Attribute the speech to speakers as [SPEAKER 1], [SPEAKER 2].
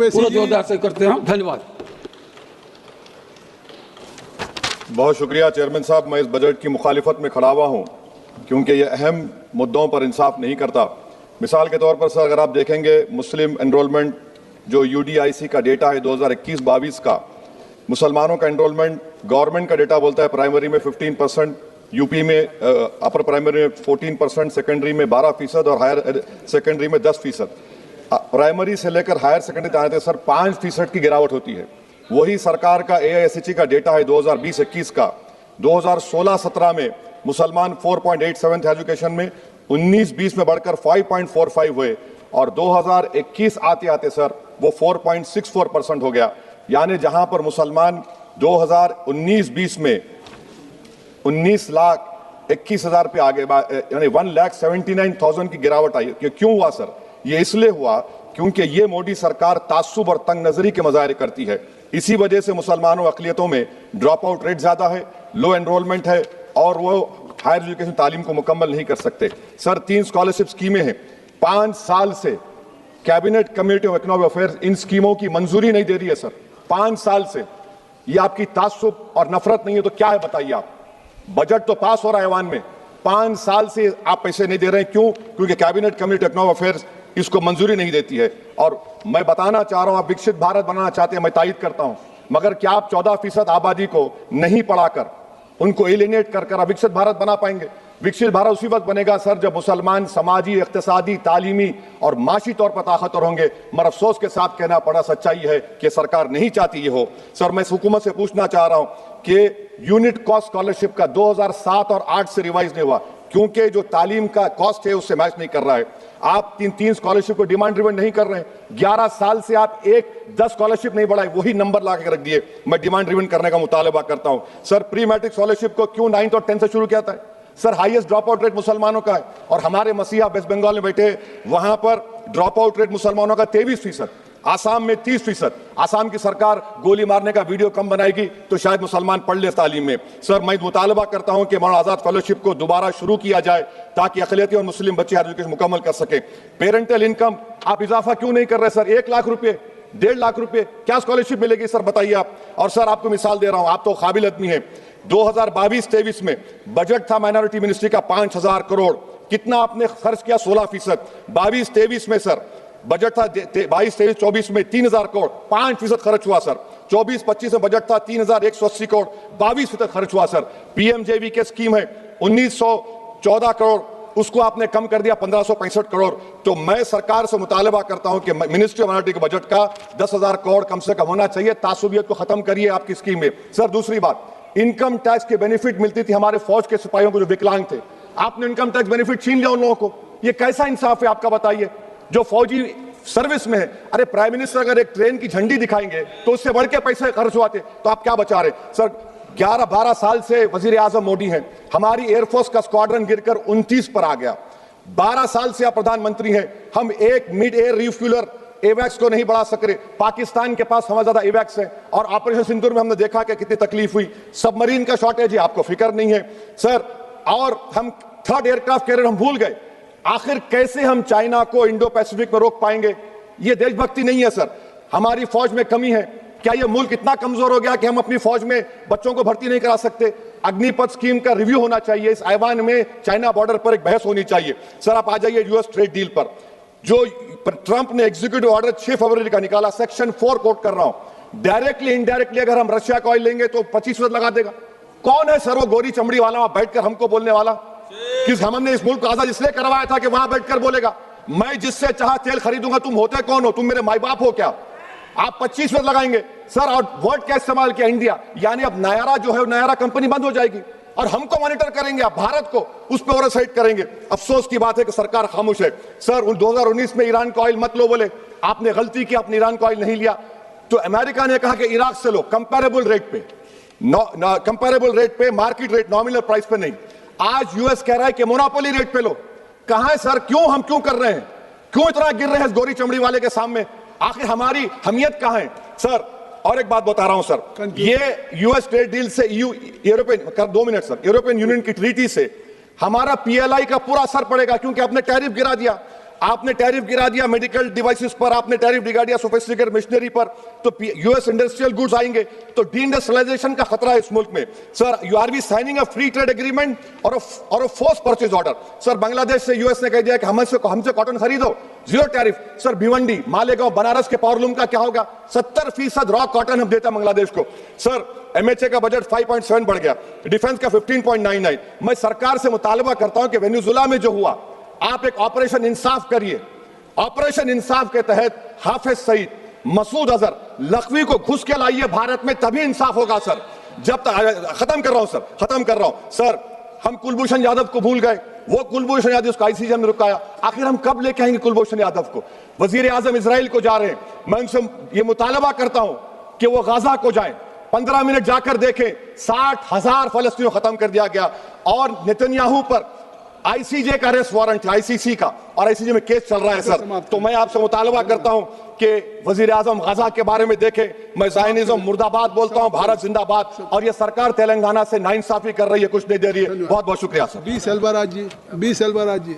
[SPEAKER 1] पूरा जोरदार से करते हैं। धन्यवाद।
[SPEAKER 2] बहुत शुक्रिया चेयरमैन साहब। मैं इस बजट की मुखालिफत में खड़ा हुआ हूँ क्योंकि ये अहम मुद्दों पर इंसाफ नहीं करता। मिसाल के तौर पर सर, अगर आप देखेंगे मुस्लिम एनरोलमेंट जो UDIC का डेटा है 2021-22 का, मुसलमानों का एनरोलमेंट गवर्नमेंट का डेटा बोलता है प्राइमरी में 15%, यूपी में अपर प्राइमरी में 14%, सेकेंडरी में 12% और हायर सेकेंडरी में 10%। प्राइमरी से लेकर हायर सेकेंडरी आते सर 5% की गिरावट होती है। वही सरकार का AISHE का डेटा है 2020-21 का। 2016-17 में मुसलमान 4.87 थे एजुकेशन में, 19-20 में बढ़कर 5.45 हुए और 2021 आते आते सर वो 4.64% हो गया। यानी जहां पर मुसलमान 2019-20 में 19,21,000 पे आगे, यानी 1,79,000 की गिरावट आई। क्यों हुआ सर? ये इसलिए हुआ क्योंकि ये मोदी सरकार तासुब और तंग नजरी के मजाहिर करती है। इसी वजह से मुसलमानों अक़लियतों में ड्रॉप आउट रेट ज्यादा है, लो एनरोलमेंट है और वो हायर एजुकेशन तालीम को मुकम्मल नहीं कर सकते। सर 3 स्कॉलरशिप स्कीमें हैं, 5 साल से cabinet committee of economic affairs in स्कीमों की मंजूरी नहीं दे रही है सर। 5 साल से ये आपकी तासुब और नफरत नहीं है तो क्या है बताइए आप? बजट तो पास हो रहा है ऐवान में, 5 साल से आप पैसे नहीं दे रहे हैं। क्यों? क्योंकि cabinet committee of economic affairs इसको मंजूरी नहीं देती है। और मैं बताना चाह रहा हूं, आप विकसित भारत बनाना चाहते हैं, मैं तायद करता हूं, मगर क्या आप 14% आबादी को नहीं पढ़ाकर, उनको एलिनेट कर आप विकसित भारत बना पाएंगे? विकसित भारत उसी वक्त बनेगा सर जब मुसलमान समाजी, इक्तिसादी, तालीमी और माशी तौर पर ताकतवर होंगे। मगर अफसोस के साथ कहना पड़ा, सच्चाई है कि सरकार नहीं चाहती ये हो। सर मैं हुकूमत से पूछना चाह रहा हूं कि यूनिट कॉस्ट स्कॉलरशिप का 2007 और 8 से रिवाइज नहीं हुआ क्योंकि जो तालीम का कॉस्ट है उससे मैच नहीं कर रहा है। आप 3 स्कॉलरशिप को डिमांड ड्रिवन नहीं कर रहे हैं। 11 साल से आप 10 स्कॉलरशिप नहीं बढ़ाए, वही नंबर ला के रख दिए। मैं डिमांड ड्रिवन करने का मुतालबा करता हूं। सर प्री मैट्रिक स्कॉलरशिप को क्यों 9th और 10th से शुरू किया था? Sir highest drop out rate मुसलमानों का है और हमारे मसीहा वेस्ट बंगाल में बैठे, वहां पर ड्रॉप आउट रेट मुसलमानों का 23%, आसाम में 30%। आसाम की सरकार गोली मारने का वीडियो कम बनाएगी तो शायद मुसलमान पढ़ ले तालीम में। सर मैं मुतालबा करता हूं कि मौलाना आजाद फेलोशिप को दोबारा शुरू किया जाए ताकि अक़लियती और मुस्लिम बच्चे एजुकेशन मुकम्मल कर सके। पेरेंटल इनकम आप इजाफा क्यों नहीं कर रहे सर? 1 लाख रुपए, 1.5 लाख रुपए क्या स्कॉलरशिप मिलेगी सर बताइए आप? और सर आपको मिसाल दे रहा हूं, आप तो काबिल आदमी हैं। 2022-23 में बजट था माइनॉरिटी मिनिस्ट्री का 5,000 करोड़, कितना आपने खर्च किया? 16%। 22-23 में सर बजट था 22-23-24 में 3,000 करोड़, 5% खर्च हुआ सर। 24-25 में बजट था 3,180 करोड़, 22% खर्च हुआ सर। PMJV के स्कीम है 1,914 करोड़, उसको आपने कम कर दिया 1,565 करोड़। तो मैं सरकार से मुतालबा करता हूं कि मिनिस्ट्री ऑफ माइनॉरिटी के बजट का 10,000 करोड़ कम से कम होना चाहिए। तासुबियत को खत्म करिए आपकी स्कीम में। सर दूसरी बात, इनकम टैक्स के बेनिफिट मिलती थी हमारे फौज के सिपाहियों को जो विकलांग थे, आपने इनकम टैक्स बेनिफिट छीन लिया उन लोगों को। ये कैसा इंसाफ है आपका बताइए? जो फौजी सर्विस में है, अरे प्राइम मिनिस्टर अगर एक ट्रेन की झंडी दिखाएंगे तो उससे बढ़ के पैसे खर्च हुआते, तो आप क्या बचा रहे? सर 11-12 साल से वजीर आजम मोदी हैं, हमारी एयरफोर्स का स्क्वाड्रन गिरकर 29 पर आ गया। 12 साल से आप प्रधानमंत्री हैं, हम एक मिड एयर रिफ्यूलर एवैक्स को नहीं बढ़ा सक रहे। पाकिस्तान के पास हमारे ज्यादा एवैक्स है और ऑपरेशन सिंदूर में हमने देखा कि कितनी तकलीफ हुई। सबमरीन का शॉर्टेज है, आपको फिक्र नहीं है सर। और हम 3rd एयरक्राफ्ट कैरियर हम भूल गए। आखिर कैसे हम चाइना को इंडो पैसिफिक में रोक पाएंगे? ये देशभक्ति नहीं है सर। हमारी फौज में कमी है। क्या ये मुल्क इतना कमजोर हो गया कि हम अपनी फौज में बच्चों को भर्ती नहीं करा सकते? अग्निपथ स्कीम का रिव्यू होना चाहिए। इस ऐवान में चाइना बॉर्डर पर एक बहस होनी चाहिए। सर आप आ जाइए US ट्रेड डील पर, जो ट्रंप ने एग्जीक्यूटिव ऑर्डर 6 फरवरी का निकाला, सेक्शन 4 कोट कर रहा हूं। डायरेक्टली इनडायरेक्टली अगर हम रशिया का ऑयल लेंगे तो 25% लगा देगा। कौन है सर वो गोरी चमड़ी वाला वहां बैठकर हमको बोलने वाला? किस हमने इस मुल्क को आजाद इसलिए करवाया था कि वहां बैठकर बोलेगा मैं जिससे चाह तेल खरीदूंगा। तुम होते कौन हो? तुम मेरे माई बाप हो क्या? आप 25% लगाएंगे सर। और वर्ड क्या इस्तेमाल किया? इंडिया। यानी अब नायरा जो है, नायरा कंपनी बंद हो जाएगी और हमको मॉनिटर करेंगे, आप भारत को उस पर ओवरसाइट करेंगे। अफसोस की बात है कि सरकार खामोश है। सर 2019 में ईरान का ऑयल मत लो बोले, आपने गलती की, आपने ईरान का ऑयल नहीं लिया। तो अमेरिका ने कहा कि इराक से लो, कंपेरेबल रेट पे, कंपेरेबल रेट पे, मार्केट रेट, नॉमिनल प्राइस पे नहीं। आज US कह रहा है कि मोनोपोली रेट पे लो। कहां है सर? क्यों हम क्यों कर रहे हैं? क्यों इतना गिर रहे हैं इस गोरी चमड़ी वाले के सामने? आखिर हमारी हमियत कहां है सर? और एक बात बता रहा हूं सर, ये US ट्रेड डील से European 2 minute sir, European union की ट्रीटी से हमारा PLI का पूरा असर पड़ेगा क्योंकि आपने टैरिफ गिरा दिया। आपने टैरिफ गिरा दिया मेडिकल डिवाइसेस पर, आपने टैरिफ गिरा दिया सोफिस्टिकेटेड मशीनरी पर, तो यूएस इंडस्ट्रियल गुड्स आएंगे, तो डीइंडस्ट्रियलाइजेशन का खतरा है इस मुल्क में। Sir, you are be signing a free trade agreement और a force purchase order. Sir, Bangladesh से यूएस ने कह दिया कि हमसे कॉटन खरीदो, zero tariff. Sir, Bhiwandi, Malegaon, Banaras के पावरलूम का क्या होगा? 70% रॉ कॉटन हम देते हैं बांग्लादेश को। सर, एमएचए का बजट 5.7 बढ़ गया, डिफेंस का 15.99। मैं सरकार से मुतालबा करता हूं कि वेनेजुएला में जो हुआ, आप एक ऑपरेशन इंसाफ करिए। ऑपरेशन इंसाफ के तहत हाफिज सईद, मसूद अजहर, लखवी को घुस के लाइए भारत में, तभी इंसाफ होगा सर। जब तक खत्म कर रहा हूं सर, हम कुलभूषण यादव को भूल गए, वो कुलभूषण यादव उसको आईसीजे में रुकाया। आखिर हम कब लेके आएंगे कुलभूषण यादव को? वजीर आजम इजराइल को जा रहे हैं, मैं उनसे ये मुतालबा करता हूं कि वो गाजा को जाएं, 15 मिनट जाकर देखें, 60,000 फलस्तीनियों खत्म कर दिया गया। और नेतन्याहू पर आईसीजे का अरेस्ट वारंट है, आईसीसी का, और आईसीजे में केस चल रहा है सर। तो मैं आपसे मुतालबा करता हूं कि वजीर आजम गाजा के बारे में देखें। मैं ज़ायनिज़्म मुर्दाबाद बोलता हूं, भारत जिंदाबाद। और ये सरकार तेलंगाना से नाइंसाफी कर रही है, कुछ नहीं दे रही है। बहुत बहुत शुक्रिया सर।
[SPEAKER 3] बी सेल्वराज जी।